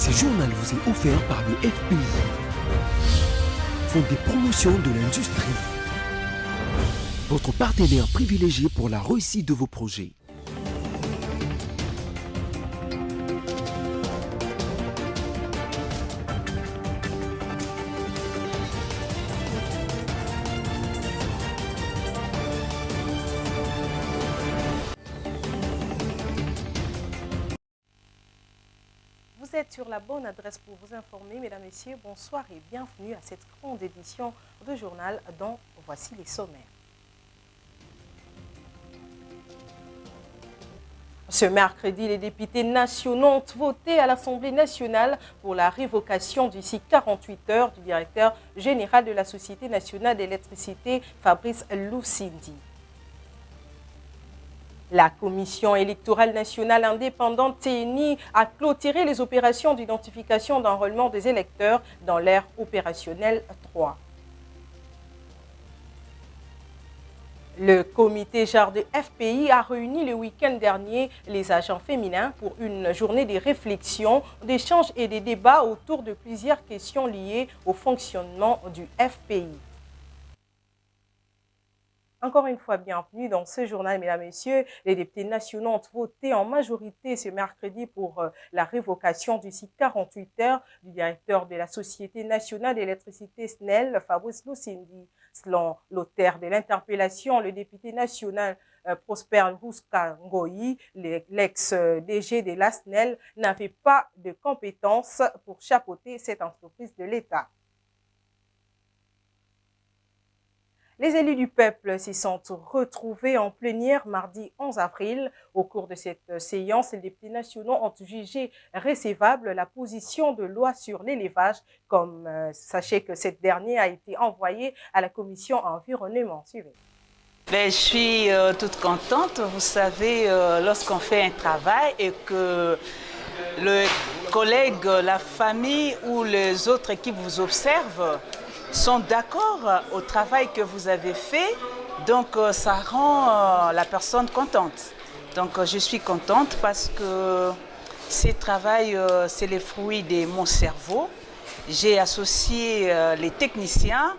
Ce journal vous est offert par le FPI, Fonds des promotions de l'industrie, votre partenaire privilégié pour la réussite de vos projets. Vous êtes sur la bonne adresse pour vous informer, mesdames, messieurs. Bonsoir et bienvenue à cette grande édition de journal dont voici les sommaires. Ce mercredi, les députés nationaux ont voté à l'Assemblée nationale pour la révocation d'ici 48 heures du directeur général de la Société nationale d'électricité, Fabrice Lucindi. La Commission électorale nationale indépendante CENI a clôturé les opérations d'identification d'enrôlement des électeurs dans l'ère opérationnelle 3. Le comité genre de FPI a réuni le week-end dernier les agents féminins pour une journée de réflexion, d'échanges et de débats autour de plusieurs questions liées au fonctionnement du FPI. Encore une fois, bienvenue dans ce journal, mesdames et messieurs. Les députés nationaux ont voté en majorité ce mercredi pour la révocation d'ici 48 heures du directeur de la Société nationale d'électricité SNEL, Fabrice Lucindi. Selon l'auteur de l'interpellation, le député national Prosper Ngoyi, l'ex-DG de la SNEL, n'avait pas de compétences pour chapeauter cette entreprise de l'État. Les élus du peuple s'y sont retrouvés en plénière mardi 11 avril. Au cours de cette séance, les députés nationaux ont jugé recevable la position de loi sur l'élevage. Comme sachez que cette dernière a été envoyée à la commission environnement. Suivez. Je suis toute contente. Vous savez, lorsqu'on fait un travail et que le collègue, la famille ou les autres qui vous observent sont d'accord au travail que vous avez fait, donc ça rend la personne contente. Donc je suis contente parce que ce travail, c'est le fruit de mon cerveau. J'ai associé les techniciens,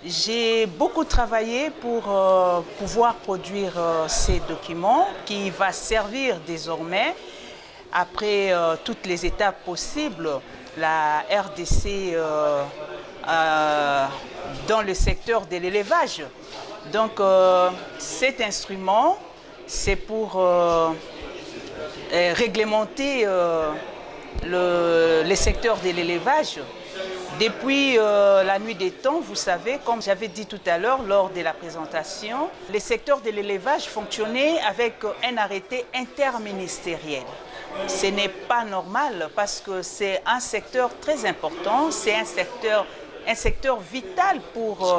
j'ai beaucoup travaillé pour pouvoir produire ces documents qui va servir désormais, après toutes les étapes possibles, la RDC dans le secteur de l'élevage. Donc cet instrument, c'est pour réglementer le secteur de l'élevage. Depuis la nuit des temps, vous savez, comme j'avais dit tout à l'heure lors de la présentation, le secteur de l'élevage fonctionnait avec un arrêté interministériel. Ce n'est pas normal parce que c'est un secteur très important, c'est un secteur vital pour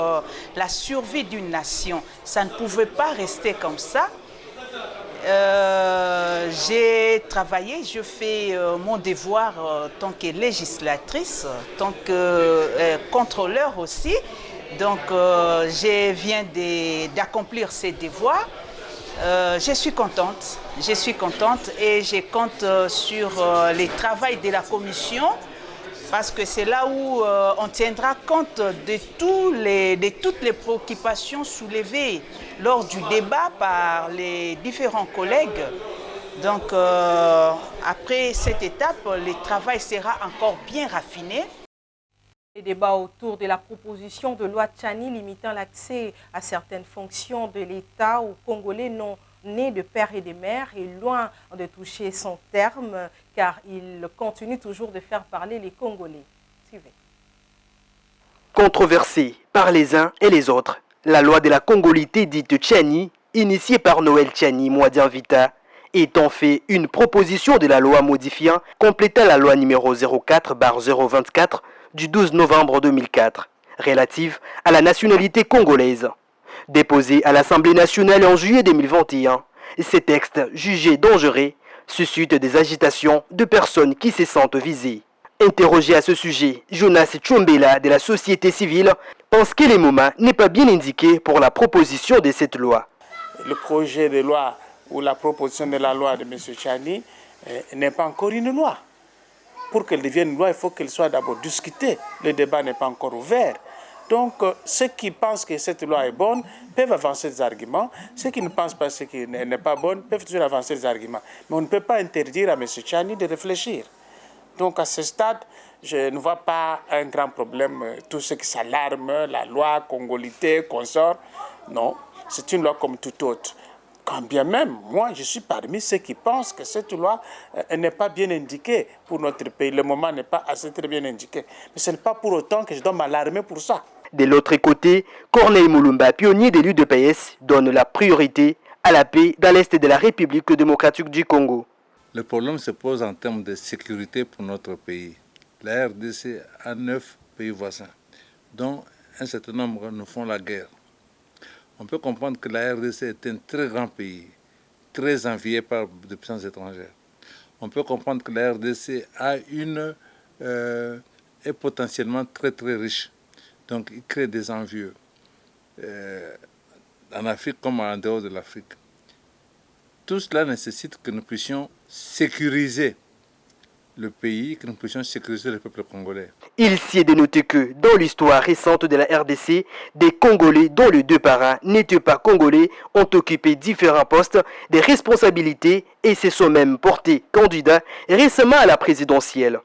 la survie d'une nation. Ça ne pouvait pas rester comme ça. J'ai travaillé, je fais mon devoir en tant que législatrice, en tant que contrôleur aussi. Donc, je viens d'accomplir ces devoirs. Je suis contente et je compte sur le travail de la commission parce que c'est là où on tiendra compte de toutes les préoccupations soulevées lors du débat par les différents collègues. Donc, après cette étape, le travail sera encore bien raffiné. Les débats autour de la proposition de loi Tchani limitant l'accès à certaines fonctions de l'État aux Congolais non nés de père et de mère est loin de toucher son terme car il continue toujours de faire parler les Congolais. Suivez. Controversée par les uns et les autres, la loi de la Congolité dite Tchani, initiée par Noël Tchani Mouadian Vita, est en fait une proposition de la loi modifiant, complétant la loi numéro 04/024 du 12 novembre 2004, relative à la nationalité congolaise. Déposé à l'Assemblée nationale en juillet 2021, ces textes, jugés dangereux, suscitent des agitations de personnes qui se sentent visées. Interrogé à ce sujet, Jonas Tchombela de la société civile pense que le moment n'est pas bien indiqué pour la proposition de cette loi. Le projet de loi ou la proposition de la loi de M. Tchani n'est pas encore une loi. pour qu'elle devienne une loi, il faut qu'elle soit d'abord discutée. Le débat n'est pas encore ouvert. Donc, ceux qui pensent que cette loi est bonne peuvent avancer des arguments. Ceux qui ne pensent pas qu'elle n'est pas bonne peuvent toujours avancer des arguments. Mais on ne peut pas interdire à M. Tchani de réfléchir. Donc, à ce stade, je ne vois pas un grand problème. Tout ce qui s'alarme, la loi, congolité, consort, non, c'est une loi comme toute autre. Quand bien même, moi, je suis parmi ceux qui pensent que cette loi n'est pas bien indiquée pour notre pays. Le moment n'est pas assez très bien indiqué. Mais ce n'est pas pour autant que je dois m'alarmer pour ça. De l'autre côté, Corneille Moulumba, pionnier de l'UDPS, donne la priorité à la paix dans l'Est de la République démocratique du Congo. Le problème se pose en termes de sécurité pour notre pays. La RDC a 9 pays voisins, dont un certain nombre nous font la guerre. On peut comprendre que la RDC est un très grand pays, très envié par des puissances étrangères. On peut comprendre que la RDC est potentiellement très très riche. Donc il crée des envieux en Afrique comme en dehors de l'Afrique. Tout cela nécessite que nous puissions sécuriser le pays, que nous puissions sécuriser le peuple congolais. Il s'y est dénoté que, dans l'histoire récente de la RDC, des Congolais dont les deux parents n'étaient pas congolais ont occupé différents postes de responsabilité et se sont même portés candidats récemment à la présidentielle.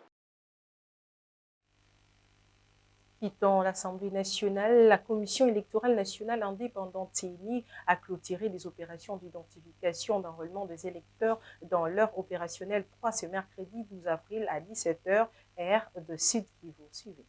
Quittant l'Assemblée nationale, la Commission électorale nationale indépendante CENI a clôturé les opérations d'identification d'enrôlement des électeurs dans l'heure opérationnelle 3 ce mercredi 12 avril à 17h, heure de Sud-Kivu. Suivez.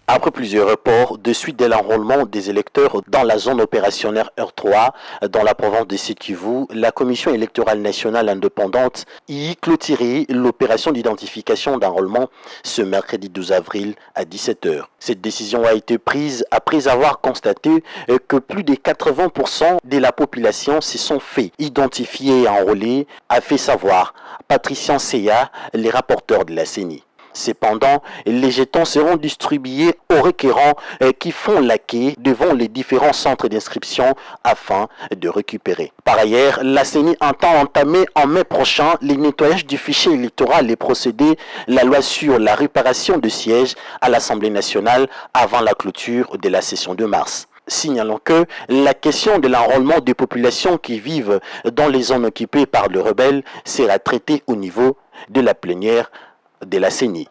Après plusieurs reports de suite de l'enrôlement des électeurs dans la zone opérationnelle Heure 3, dans la province de Sud-Kivu, la Commission électorale nationale indépendante y clôturé l'opération d'identification d'enrôlement ce mercredi 12 avril à 17h. Cette décision a été prise après avoir constaté que plus de 80% de la population se sont fait identifier et enrôler, a fait savoir Patricien Seya, les rapporteurs de la CENI. Cependant, les jetons seront distribués aux requérants qui font la queue devant les différents centres d'inscription afin de récupérer. Par ailleurs, la CENI entend entamer en mai prochain le nettoyage du fichier électoral et procéder la loi sur la réparation de sièges à l'Assemblée nationale avant la clôture de la session de mars. Signalons que la question de l'enrôlement des populations qui vivent dans les zones occupées par les rebelles sera traitée au niveau de la plénière de la CENI.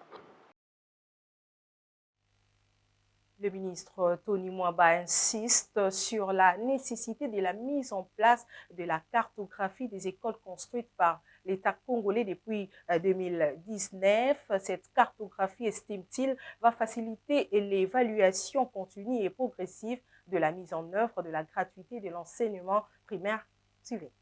Le ministre Tony Mwamba insiste sur la nécessité de la mise en place de la cartographie des écoles construites par l'État congolais depuis 2019. Cette cartographie, estime-t-il, va faciliter l'évaluation continue et progressive de la mise en œuvre de la gratuité de l'enseignement primaire. Suivez.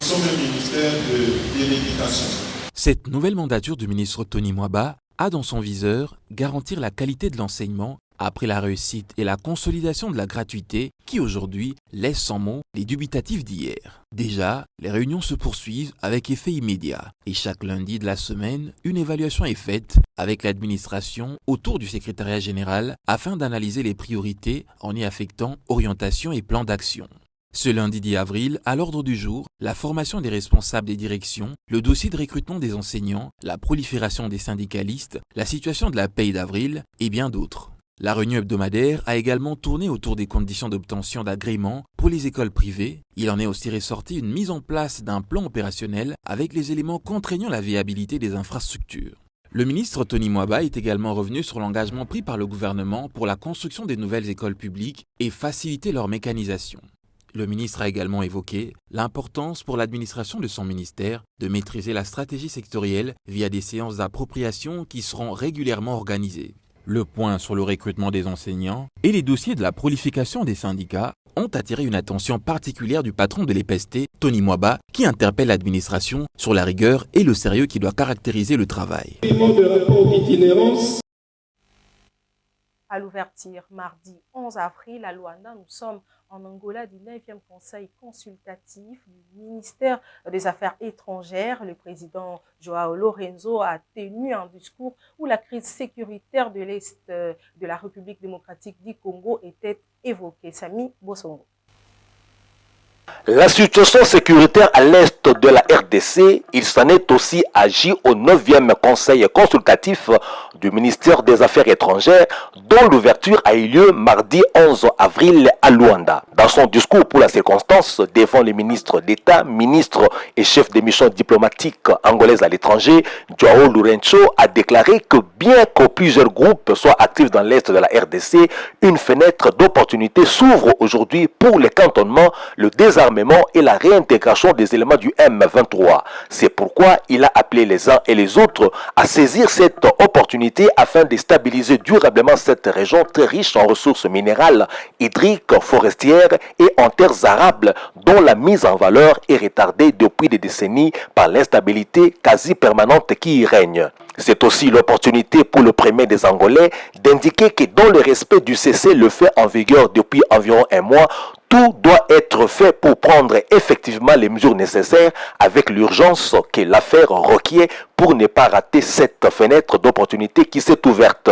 Nous sommes le ministère de l'Éducation. Cette nouvelle mandature du ministre Tony Mwamba a dans son viseur garantir la qualité de l'enseignement après la réussite et la consolidation de la gratuité qui aujourd'hui laisse sans mots les dubitatifs d'hier. Déjà, les réunions se poursuivent avec effet immédiat et chaque lundi de la semaine, une évaluation est faite avec l'administration autour du secrétariat général afin d'analyser les priorités en y affectant orientation et plan d'action. Ce lundi 10 avril, à l'ordre du jour, la formation des responsables des directions, le dossier de recrutement des enseignants, la prolifération des syndicalistes, la situation de la paye d'avril et bien d'autres. La réunion hebdomadaire a également tourné autour des conditions d'obtention d'agrément pour les écoles privées. Il en est aussi ressorti une mise en place d'un plan opérationnel avec les éléments contraignant la viabilité des infrastructures. Le ministre Tony Mwamba est également revenu sur l'engagement pris par le gouvernement pour la construction des nouvelles écoles publiques et faciliter leur mécanisation. Le ministre a également évoqué l'importance pour l'administration de son ministère de maîtriser la stratégie sectorielle via des séances d'appropriation qui seront régulièrement organisées. Le point sur le recrutement des enseignants et les dossiers de la prolifération des syndicats ont attiré une attention particulière du patron de l'EPST, Tony Mwamba, qui interpelle l'administration sur la rigueur et le sérieux qui doit caractériser le travail. À l'ouverture, mardi 11 avril, à Luanda, nous sommes en Angola du 9e conseil consultatif du ministère des Affaires étrangères. Le président Joao Lorenzo a tenu un discours où la crise sécuritaire de l'Est de la République démocratique du Congo était évoquée. Sami Bosongo. La situation sécuritaire à l'est l'Est de la RDC, il s'en est aussi agi au 9e Conseil consultatif du ministère des Affaires étrangères, dont l'ouverture a eu lieu mardi 11 avril à Luanda. Dans son discours pour la circonstance, devant les ministres d'État, ministres et chefs des missions diplomatiques angolaises à l'étranger, Joao Lourenço a déclaré que bien que plusieurs groupes soient actifs dans l'Est de la RDC, une fenêtre d'opportunité s'ouvre aujourd'hui pour les cantonnements, le désarmement et la réintégration des éléments du M23. C'est pourquoi il a appelé les uns et les autres à saisir cette opportunité afin de stabiliser durablement cette région très riche en ressources minérales, hydriques, forestières et en terres arables dont la mise en valeur est retardée depuis des décennies par l'instabilité quasi permanente qui y règne. C'est aussi l'opportunité pour le premier des Angolais d'indiquer que dans le respect du cessez-le-feu en vigueur depuis environ un mois, tout doit être fait pour prendre effectivement les mesures nécessaires avec l'urgence que l'affaire requiert pour ne pas rater cette fenêtre d'opportunité qui s'est ouverte.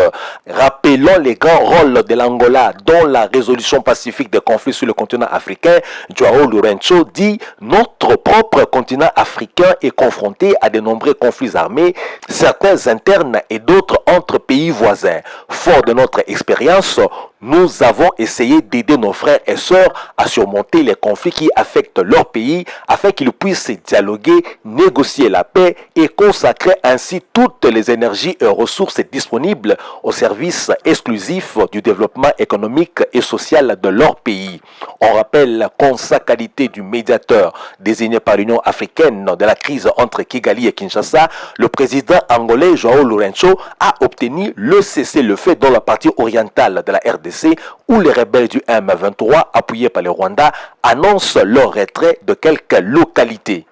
Rappelons les grands rôles de l'Angola dans la résolution pacifique des conflits sur le continent africain. Joao Lourenço dit « Notre propre continent africain est confronté à de nombreux conflits armés, certains internes et d'autres entre pays voisins. Fort de notre expérience, nous avons essayé d'aider nos frères et sœurs à surmonter les conflits qui affectent leur pays afin qu'ils puissent dialoguer, négocier la paix et consacrer ainsi toutes les énergies et ressources disponibles au service exclusif du développement économique et social de leur pays. On rappelle qu'en sa qualité du médiateur désigné par l'Union africaine de la crise entre Kigali et Kinshasa, le président angolais Joao Lourenço a obtenu le cessez-le-feu dans la partie orientale de la RDC où les rebelles du M23 appuyés par le Rwanda annoncent leur retrait de quelques localités.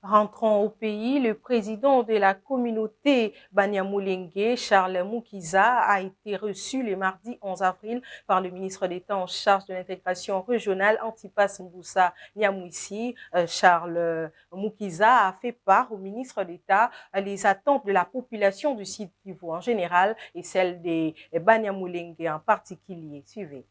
Rentrons au pays, le président de la communauté Banyamulenge, Charles Mukiza, a été reçu le mardi 11 avril par le ministre d'État en charge de l'intégration régionale Antipas Mbusa Nyamwisi. Charles Mukiza a fait part au ministre d'État les attentes de la population du Sud Kivu en général et celles des Banyamulenge en particulier. Suivez.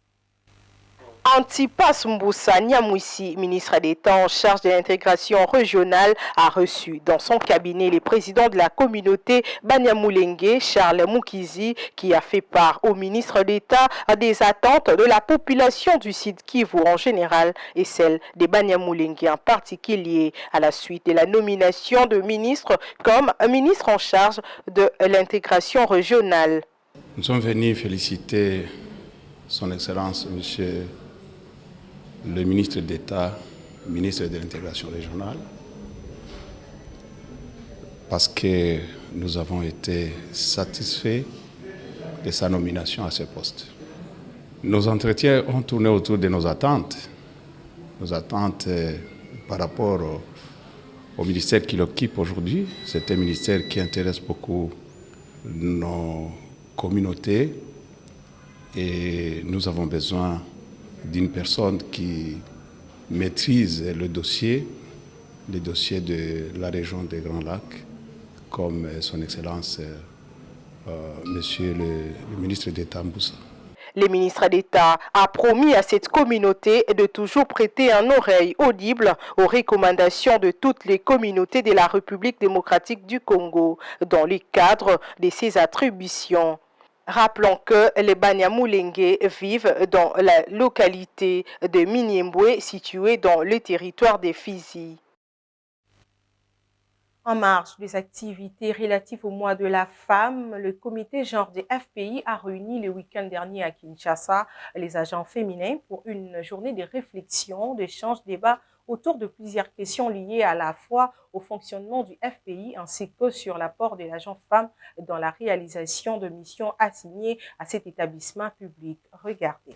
Antipas Mbusa Nyamwisi, ministre d'État en charge de l'intégration régionale, a reçu dans son cabinet les présidents de la communauté Banyamulenge, Charles Mukizi, qui a fait part au ministre d'État des attentes de la population du Sud Kivu en général et celle des Banyamulenge en particulier, à la suite de la nomination de ministre comme ministre en charge de l'intégration régionale. Nous sommes venus féliciter Son Excellence, Monsieur le ministre d'État, ministre de l'intégration régionale, parce que nous avons été satisfaits de sa nomination à ce poste. Nos entretiens ont tourné autour de nos attentes par rapport au ministère qui l'occupe aujourd'hui. C'est un ministère qui intéresse beaucoup nos communautés et nous avons besoin d'une personne qui maîtrise le dossier de la région des Grands Lacs, comme Son Excellence, Monsieur le ministre d'État Mbusa. Le ministre d'État a promis à cette communauté de toujours prêter une oreille audible aux recommandations de toutes les communautés de la République démocratique du Congo dans le cadre de ses attributions. Rappelons que les Banyamulenge vivent dans la localité de Miniembwe, située dans le territoire des Fizi. En marge des activités relatives au mois de la femme, le comité genre des FPI a réuni le week-end dernier à Kinshasa les agents féminins pour une journée de réflexion, d'échange, débat autour de plusieurs questions liées à la fois au fonctionnement du FPI ainsi que sur l'apport de l'agent femme dans la réalisation de missions assignées à cet établissement public. Regardez.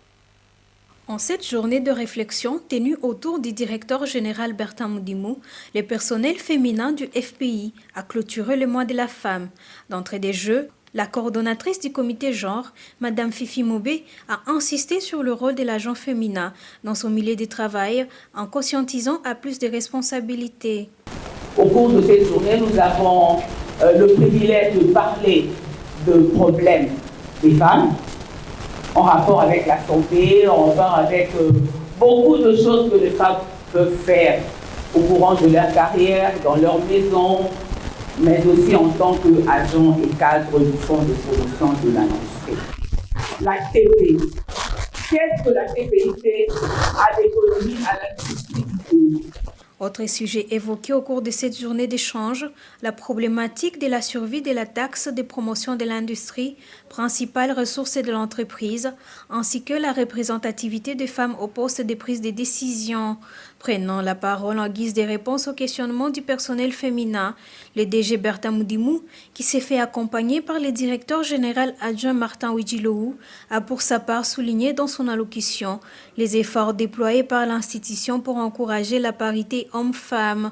En cette journée de réflexion tenue autour du directeur général Bertin Moudimou, le personnel féminin du FPI a clôturé le mois de la femme. D'entrée des jeux, la coordonnatrice du comité genre, Madame Fifi Mobé, a insisté sur le rôle de l'agent féminin dans son milieu de travail en conscientisant à plus de responsabilités. Au cours de cette journée, nous avons le privilège de parler de problèmes des femmes en rapport avec la santé, en rapport avec beaucoup de choses que les femmes peuvent faire au courant de leur carrière, dans leur maison, mais aussi en tant qu'agent et cadre du Fonds de promotion de l'industrie. La TPI. Qu'est-ce que la TPI fait à l'économie, à l'industrie du pays? Autre sujet évoqué au cours de cette journée d'échange, la problématique de la survie de la taxe de promotion de l'industrie, principale ressource de l'entreprise, ainsi que la représentativité des femmes au poste de prise de décision. Prenant la parole en guise de réponse aux questionnements du personnel féminin, le DG Bertha Moudimou, qui s'est fait accompagner par le directeur général adjoint Martin Ouidjilou, a pour sa part souligné dans son allocution les efforts déployés par l'institution pour encourager la parité hommes-femmes.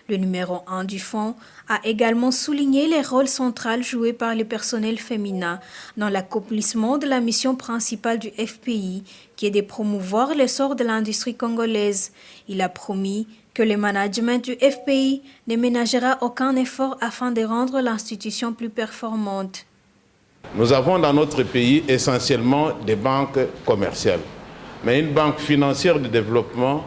Le numéro 1 du fonds a également souligné les rôles centraux joués par le personnel féminin dans l'accomplissement de la mission principale du FPI, qui est de promouvoir l'essor de l'industrie congolaise. Il a promis que le management du FPI ne ménagera aucun effort afin de rendre l'institution plus performante. Nous avons dans notre pays essentiellement des banques commerciales, mais une banque financière de développement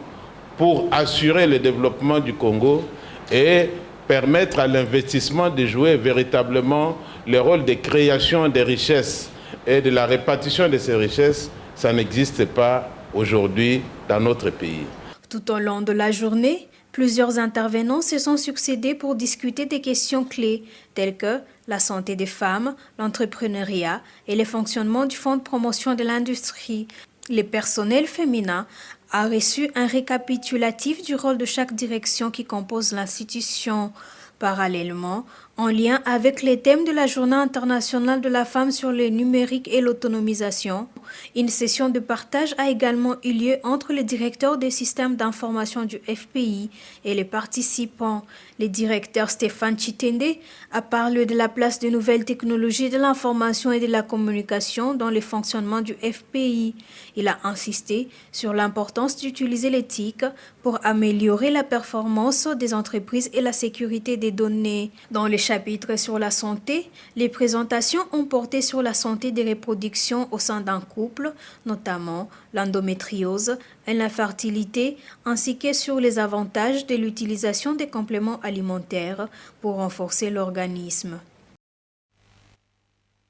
pour assurer le développement du Congo et permettre à l'investissement de jouer véritablement le rôle de création des richesses et de la répartition de ces richesses, ça n'existe pas aujourd'hui dans notre pays. Tout au long de la journée, plusieurs intervenants se sont succédés pour discuter des questions clés telles que la santé des femmes, l'entrepreneuriat et le fonctionnement du Fonds de promotion de l'industrie. Le personnel féminin a reçu un récapitulatif du rôle de chaque direction qui compose l'institution. Parallèlement, en lien avec les thèmes de la Journée internationale de la femme sur le numérique et l'autonomisation, une session de partage a également eu lieu entre le directeur des systèmes d'information du FPI et les participants. Le directeur Stéphane Chitende a parlé de la place des nouvelles technologies de l'information et de la communication dans le fonctionnement du FPI. Il a insisté sur l'importance d'utiliser l'éthique pour améliorer la performance des entreprises et la sécurité des données. Dans les chapitres sur la santé, les présentations ont porté sur la santé des reproductions au sein d'un couple, notamment l'endométriose et l'infertilité, ainsi que sur les avantages de l'utilisation des compléments alimentaires pour renforcer l'organisme.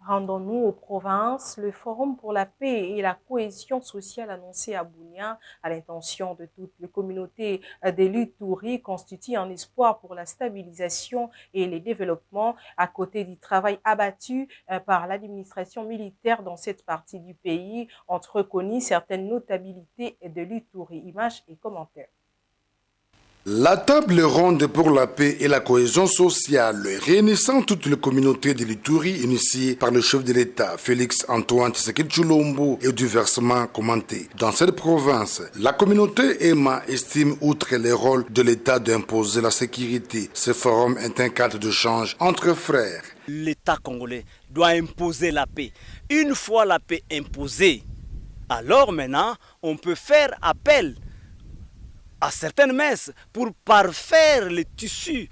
Rendons-nous aux provinces. Le Forum pour la paix et la cohésion sociale annoncé à Bunia à l'intention de toutes les communautés de l'Ituri constitue un espoir pour la stabilisation et le développement à côté du travail abattu par l'administration militaire dans cette partie du pays. Ont reconnu certaines notabilités de l'Ituri. Images et commentaires. La table ronde pour la paix et la cohésion sociale réunissant toutes les communautés de l'Ituri initiée par le chef de l'État Félix-Antoine Tshisekedi Tshilombo et du versement commenté. Dans cette province, la communauté EMA estime outre le rôle de l'État d'imposer la sécurité. Ce forum est un cadre d'échange entre frères. L'État congolais doit imposer la paix. Une fois la paix imposée, alors maintenant on peut faire appel à certaines messes pour parfaire les tissus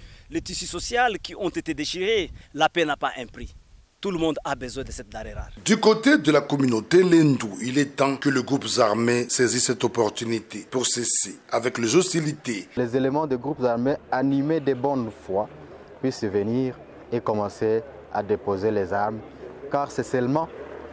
sociaux qui ont été déchirés. La paix n'a pas un prix. Tout le monde a besoin de cette denrée rare. Du côté de la communauté Lendou, il est temps que les groupes armés saisissent cette opportunité pour cesser avec les hostilités. Les éléments des groupes armés animés de bonne foi puissent venir et commencer à déposer les armes, car c'est seulement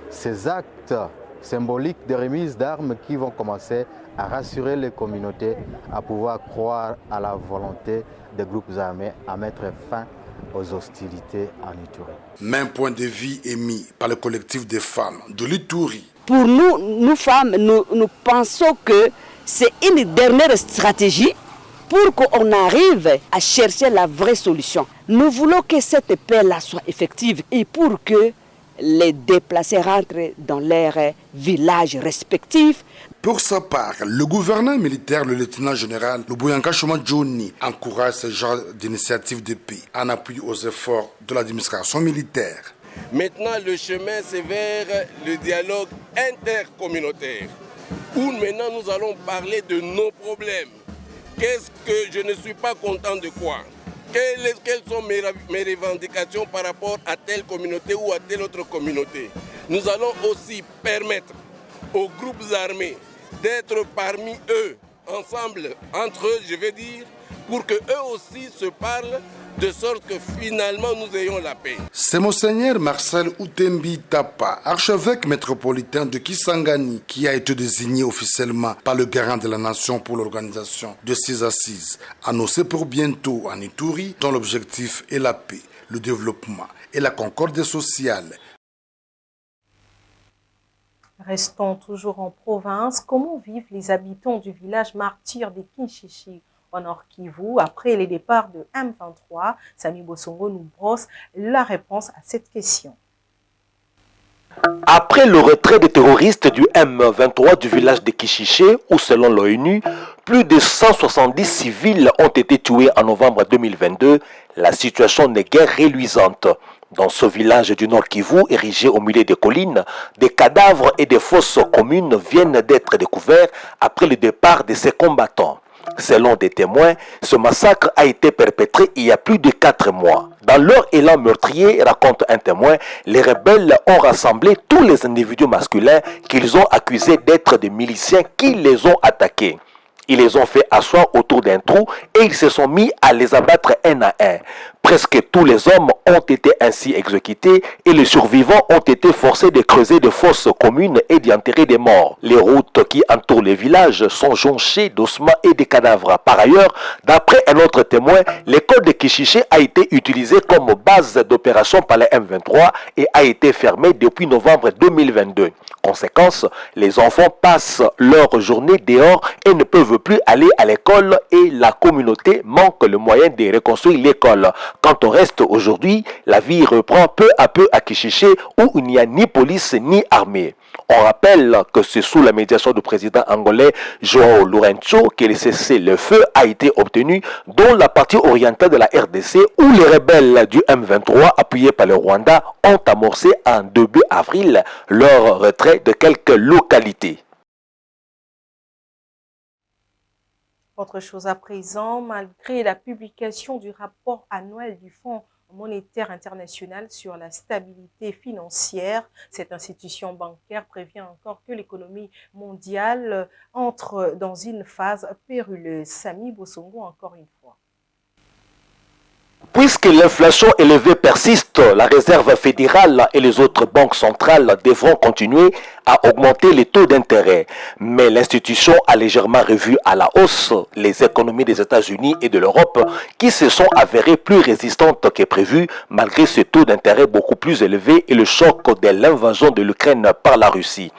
ces actes symboliques de remise d'armes qui vont commencer à rassurer les communautés, à pouvoir croire à la volonté des groupes armés à mettre fin aux hostilités en Ituri. Même point de vue émis par le collectif des femmes de l'Ituri. Pour nous femmes, nous pensons que c'est une dernière stratégie pour qu'on arrive à chercher la vraie solution. Nous voulons que cette paix-là soit effective et pour que les déplacés rentrent dans leurs villages respectifs. Pour sa part, le gouverneur militaire, le lieutenant-général Lubuyanka Shoma Johnny, encourage ce genre d'initiative de paix en appui aux efforts de l'administration militaire. Maintenant, le chemin, c'est vers le dialogue intercommunautaire, où maintenant nous allons parler de nos problèmes. Qu'est-ce que je ne suis pas content de quoi? Quelles sont mes revendications par rapport à telle communauté ou à telle autre communauté? Nous allons aussi permettre aux groupes armés d'être parmi eux, ensemble, entre eux, je veux dire, pour que eux aussi se parlent, de sorte que finalement nous ayons la paix. C'est Monseigneur Marcel Outembi Tapa, archevêque métropolitain de Kisangani, qui a été désigné officiellement par le garant de la nation pour l'organisation de ces assises, annoncées pour bientôt en Ituri, dont l'objectif est la paix, le développement et la concorde sociale. Restons toujours en province. Comment vivent les habitants du village martyr de Kinshishi au Nord Kivu après les départs de M23? Samy Bosongo nous brosse la réponse à cette question. Après le retrait des terroristes du M23 du village de Kishiché, où selon l'ONU, plus de 170 civils ont été tués en novembre 2022, la situation n'est guère reluisante. Dans ce village du Nord Kivu, érigé au milieu des collines, des cadavres et des fosses communes viennent d'être découverts après le départ de ces combattants. Selon des témoins, ce massacre a été perpétré il y a plus de 4 mois. Dans leur élan meurtrier, raconte un témoin, les rebelles ont rassemblé tous les individus masculins qu'ils ont accusés d'être des miliciens qui les ont attaqués. Ils les ont fait asseoir autour d'un trou et ils se sont mis à les abattre un à un. Presque tous les hommes ont été ainsi exécutés et les survivants ont été forcés de creuser des fosses communes et d'y enterrer des morts. Les routes qui entourent les villages sont jonchées d'ossements et de cadavres. Par ailleurs, d'après un autre témoin, l'école de Kishiché a été utilisée comme base d'opération par les M23 et a été fermée depuis novembre 2022. Conséquence, les enfants passent leur journée dehors et ne peuvent plus aller à l'école et la communauté manque le moyen de reconstruire l'école. Quand on reste aujourd'hui, la vie reprend peu à peu à Kishiché où il n'y a ni police ni armée. On rappelle que c'est sous la médiation du président angolais João Lourenço que le cessez-le-feu a été obtenu dans la partie orientale de la RDC où les rebelles du M23 appuyés par le Rwanda ont amorcé en début avril leur retrait de quelques localités. Autre chose à présent, malgré la publication du rapport annuel du Fonds monétaire international sur la stabilité financière, cette institution bancaire prévient encore que l'économie mondiale entre dans une phase périlleuse. Samy Bosongo, encore une fois. Puisque l'inflation élevée persiste, la Réserve fédérale et les autres banques centrales devront continuer à augmenter les taux d'intérêt. Mais l'institution a légèrement revu à la hausse les économies des États-Unis et de l'Europe qui se sont avérées plus résistantes que prévu malgré ce taux d'intérêt beaucoup plus élevé et le choc de l'invasion de l'Ukraine par la Russie.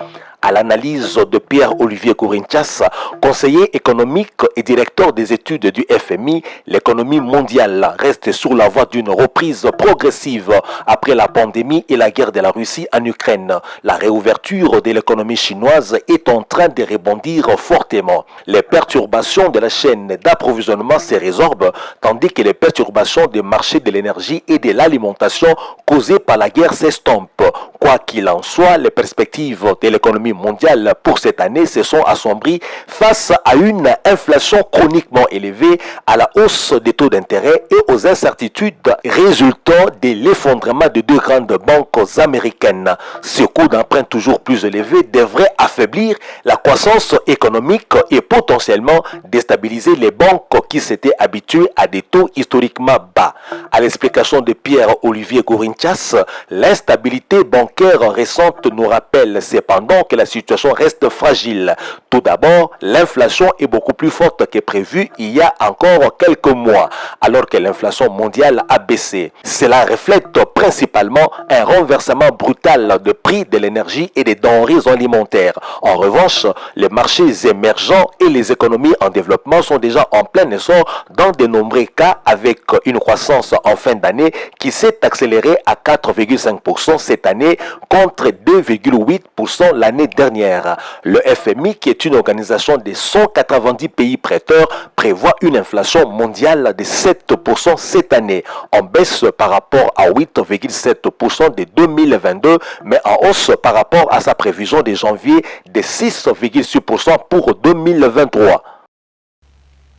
À l'analyse de Pierre-Olivier Gourinchas, conseiller économique et directeur des études du FMI, l'économie mondiale reste sur la voie d'une reprise progressive après la pandémie et la guerre de la Russie en Ukraine. La réouverture de l'économie chinoise est en train de rebondir fortement. Les perturbations de la chaîne d'approvisionnement se résorbent, tandis que les perturbations des marchés de l'énergie et de l'alimentation causées par la guerre s'estompent. Quoi qu'il en soit, les perspectives de l'économie mondiale pour cette année se sont assombries face à une inflation chroniquement élevée, à la hausse des taux d'intérêt et aux incertitudes résultant de l'effondrement de deux grandes banques américaines. Ce coût d'emprunt toujours plus élevé devrait affaiblir la croissance économique et potentiellement déstabiliser les banques qui s'étaient habituées à des taux historiquement bas. À l'explication de Pierre-Olivier Gourinchas, l'instabilité bancaire récente nous rappelle cependant que la situation reste fragile. Tout d'abord, l'inflation est beaucoup plus forte que prévu il y a encore quelques mois, alors que l'inflation mondiale a baissé. Cela reflète principalement un renversement brutal de prix de l'énergie et des denrées alimentaires. En revanche, les marchés émergents et les économies en développement sont déjà en plein essor dans de nombreux cas avec une croissance en fin d'année qui s'est accélérée à 4,5% cette année contre 2,8% l'année dernière. Le FMI, qui est une organisation de 190 pays prêteurs, prévoit une inflation mondiale de 7% cette année, en baisse par rapport à 8,7% de 2022, mais en hausse par rapport à sa prévision de janvier de 6,6% pour 2023.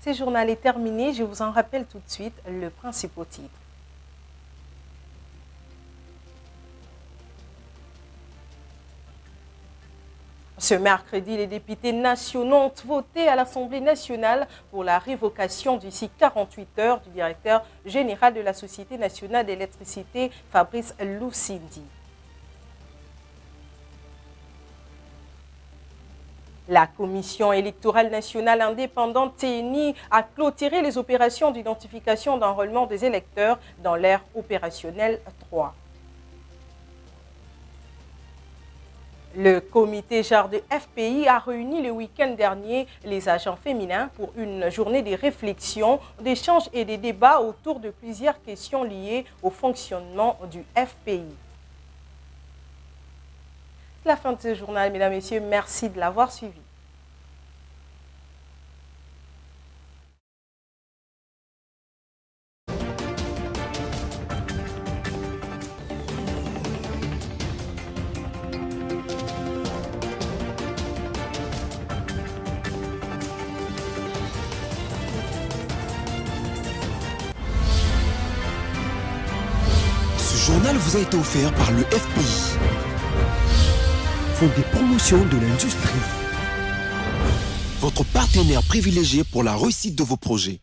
Ce journal est terminé. Je vous en rappelle tout de suite le principal titre. Ce mercredi, les députés nationaux ont voté à l'Assemblée nationale pour la révocation du cycle 48 heures du directeur général de la Société nationale d'électricité, Fabrice Lucindi. La Commission électorale nationale indépendante TENI a clôturé les opérations d'identification d'enrôlement des électeurs dans l'ère opérationnelle 3. Le comité genre de FPI a réuni le week-end dernier les agents féminins pour une journée de réflexion, d'échanges et de débats autour de plusieurs questions liées au fonctionnement du FPI. C'est la fin de ce journal, mesdames et messieurs. Merci de l'avoir suivi. Ce journal vous a été offert par le FPI, Fonds des promotions de l'industrie, votre partenaire privilégié pour la réussite de vos projets.